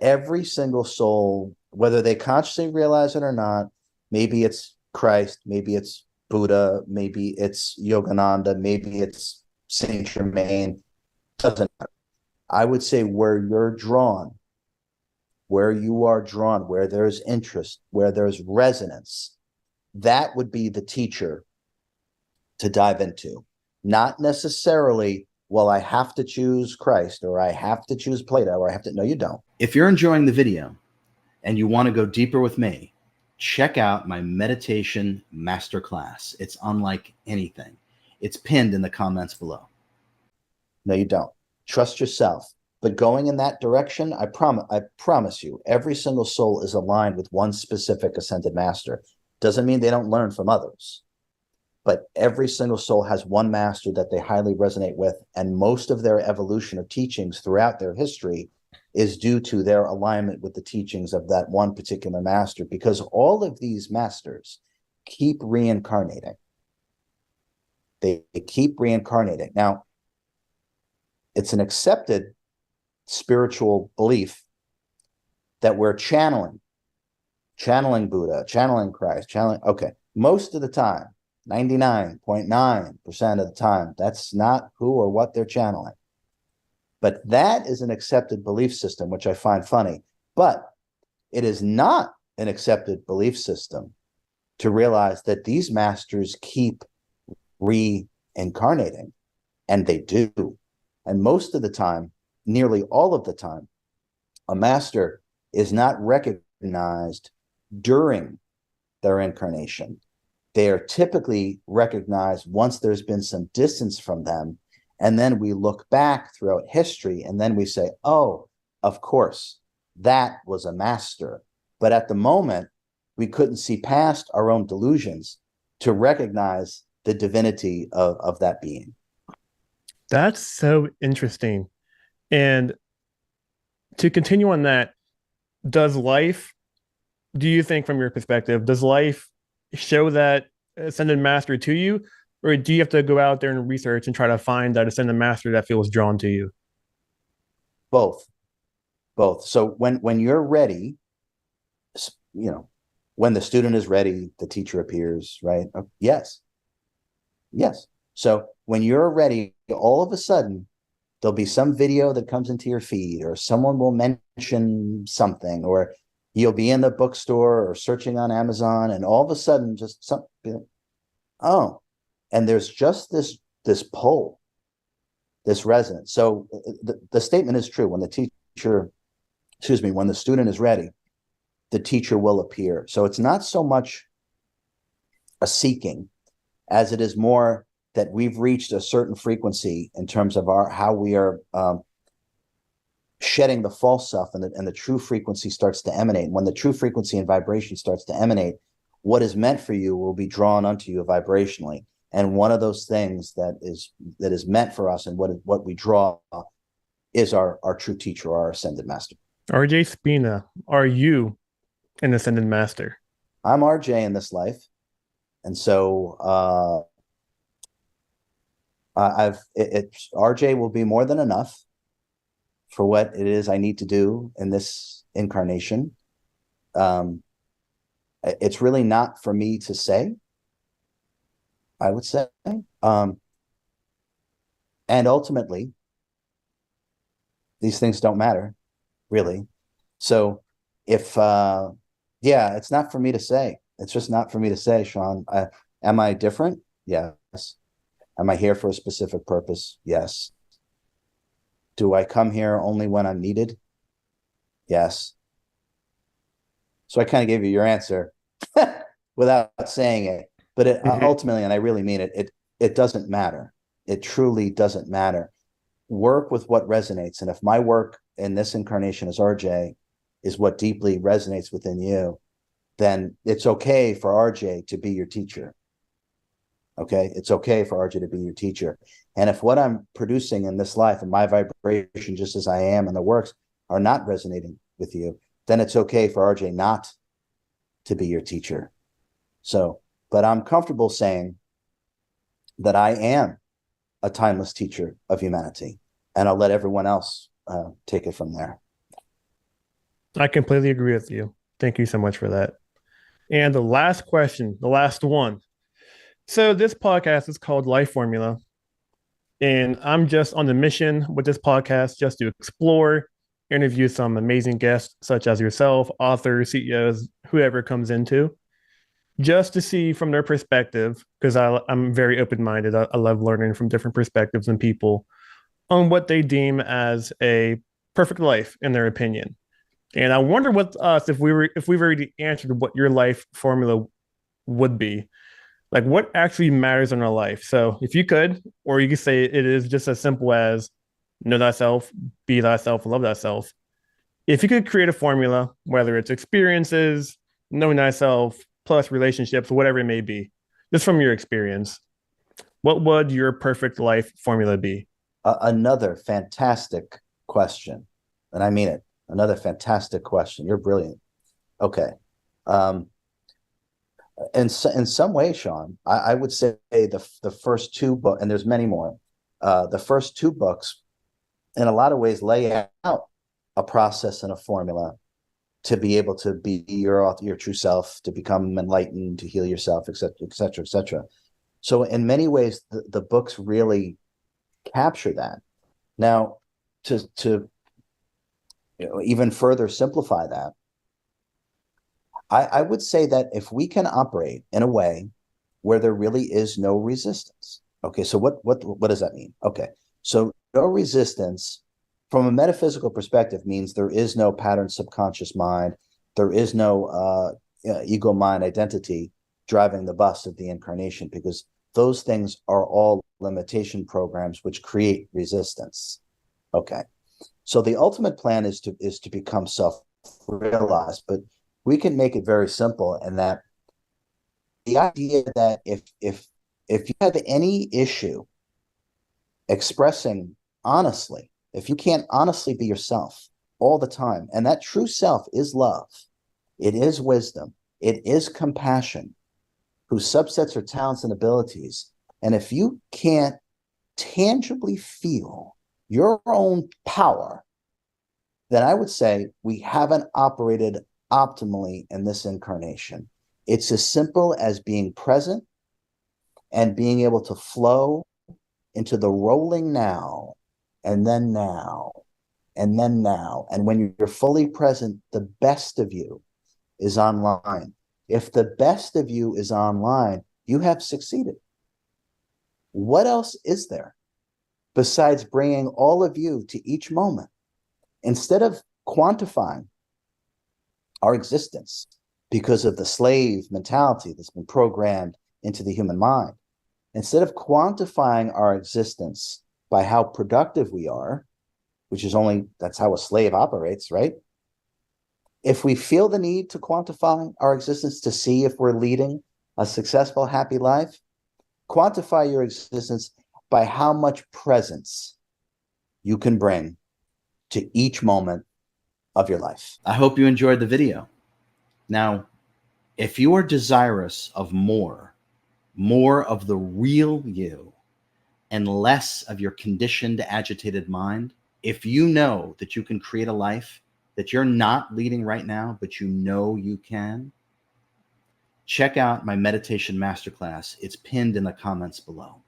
Every single soul, whether they consciously realize it or not, maybe it's Christ, maybe it's Buddha, maybe it's Yogananda, maybe it's Saint Germain, doesn't matter. I would say where you're drawn, where you are drawn, where there's interest, where there's resonance, that would be the teacher to dive into. Not necessarily, well, I have to choose Christ or I have to choose Plato or I have to, no, you don't. If you're enjoying the video and you want to go deeper with me, check out my meditation masterclass. It's unlike anything. It's pinned in the comments below. No, you don't. Trust yourself. But going in that direction, I promise you, every single soul is aligned with one specific ascended master. Doesn't mean they don't learn from others, but every single soul has one master that they highly resonate with, and most of their evolution of teachings throughout their history is due to their alignment with the teachings of that one particular master, because all of these masters keep reincarnating. They keep reincarnating. Now, it's an accepted spiritual belief that we're channeling Buddha, channeling Christ, okay. Most of the time, 99.9% of the time, that's not who or what they're channeling. But that is an accepted belief system, which I find funny. But it is not an accepted belief system to realize that these masters keep reincarnating, and they do. And most of the time, nearly all of the time, a master is not recognized during their incarnation. They are typically recognized once there's been some distance from them. And then we look back throughout history and then we say, oh, of course, that was a master. But at the moment, we couldn't see past our own delusions to recognize the divinity of that being. That's so interesting. And to continue on that, does life, do you think from your perspective, does life show that ascended master to you? Or do you have to go out there and research and try to find that ascended master that feels drawn to you? Both. So when you're ready, when the student is ready, the teacher appears, right? Yes. So when you're ready, all of a sudden, there'll be some video that comes into your feed, or someone will mention something, or you'll be in the bookstore or searching on Amazon, and all of a sudden, just something, oh, and there's just this pull, this resonance. So the statement is true. When the when the student is ready, the teacher will appear. So it's not so much a seeking as it is more that we've reached a certain frequency in terms of how we are shedding the false self, and the true frequency starts to emanate. And when the true frequency and vibration starts to emanate, what is meant for you will be drawn unto you vibrationally. And one of those things that is meant for us and what we draw is our true teacher, our ascended master. RJ Spina, are you an ascended master? I'm RJ in this life. And so RJ will be more than enough for what it is I need to do in this incarnation. It's really not for me to say, I would say. And ultimately, these things don't matter, really. So if, it's not for me to say. It's just not for me to say, Sean. Am I different? Yes. Am I here for a specific purpose? Yes. Do I come here only when I'm needed? Yes. So I kind of gave you your answer without saying it, but ultimately, and I really mean it, it doesn't matter. It truly doesn't matter. Work with what resonates. And if my work in this incarnation as RJ is what deeply resonates within you, then it's okay for RJ to be your teacher. Okay, it's okay for RJ to be your teacher. And if what I'm producing in this life and my vibration, just as I am in the works, are not resonating with you, then it's okay for RJ not to be your teacher. So, but I'm comfortable saying that I am a timeless teacher of humanity, and I'll let everyone else take it from there. I completely agree with you. Thank you so much for that. And the last question, the last one. So this podcast is called Life Formula, and I'm just on the mission with this podcast just to explore, interview some amazing guests such as yourself, authors, CEOs, whoever comes into, just to see from their perspective, because I'm very open minded. I love learning from different perspectives and people on what they deem as a perfect life in their opinion. And I wonder with us if we've already answered what your life formula would be. Like what actually matters in our life. So if you could, or you could say it is just as simple as know thyself, be thyself, love thyself. If you could create a formula, whether it's experiences, knowing thyself, plus relationships, whatever it may be, just from your experience, what would your perfect life formula be? Another fantastic question, and I mean it. Another fantastic question. You're brilliant. Okay. Um, in some way, Sean, I would say the first two books, and there's many more. The first two books, in a lot of ways, lay out a process and a formula to be able to be your true self, to become enlightened, to heal yourself, et cetera, et cetera, et cetera. So in many ways, the books really capture that. Now, to even further simplify that, I would say that if we can operate in a way where there really is no resistance. Okay, so what does that mean? Okay, so no resistance from a metaphysical perspective means there is no pattern subconscious mind, there is no ego mind identity driving the bus of the incarnation, because those things are all limitation programs which create resistance. Okay, so the ultimate plan is to become self-realized, but we can make it very simple in that the idea that if you have any issue expressing honestly, if you can't honestly be yourself all the time, and that true self is love, it is wisdom, it is compassion, whose subsets are talents and abilities, and if you can't tangibly feel your own power, then I would say we haven't operated optimally in this incarnation. It's as simple as being present and being able to flow into the rolling now, and then now, and then now. And when you're fully present, the best of you is online. If the best of you is online, you have succeeded. What else is there besides bringing all of you to each moment? Instead of quantifying our existence because of the slave mentality that's been programmed into the human mind, instead of quantifying our existence by how productive we are, which is only, that's how a slave operates, right? If we feel the need to quantify our existence to see if we're leading a successful, happy life, quantify your existence by how much presence you can bring to each moment of your life. I hope you enjoyed the video. Now, if you are desirous of more of the real you and less of your conditioned, agitated mind, if you know that you can create a life that you're not leading right now, but you know you can, check out my meditation masterclass. It's pinned in the comments below.